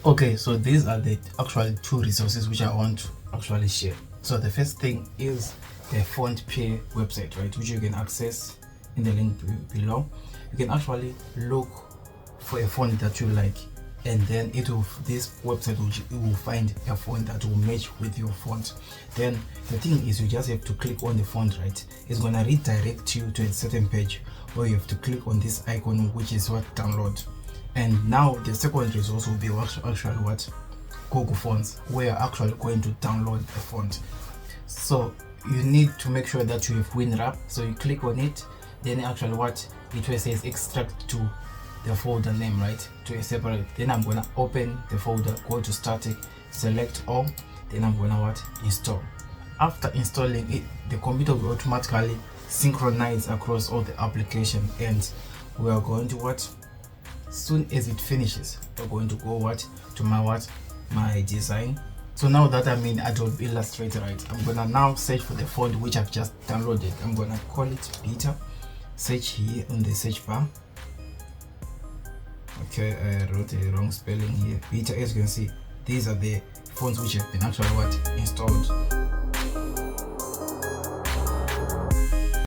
Okay, so these are the actual two resources which I want to actually share. So the first thing is the font peer website, right, which you can access in the link below. You can actually look for a font that you like, and then this website will find a font that will match with your font. Then the thing is, you just have to click on the font, right? It's gonna redirect you to a certain page where you have to click on this icon, which is what download. And now the second resource will be actually what Google Fonts, where you're actually going to download the font. So you need to make sure that you have Winrar. So you click on it, then actually what it says extract to the folder name, right, to a separate. Then I'm gonna open the folder, go to static, select all, then I'm gonna install. After installing it, the computer will automatically synchronize across all the application, and we are going to soon as it finishes, we're going to go to my design. So now that I'm in Adobe Illustrator, right, I'm gonna now search for the font which I've just downloaded. I'm gonna call it beta. Search here on the search bar. Okay, I wrote a wrong spelling here. Beta, as you can see, these are the fonts which have been actually installed.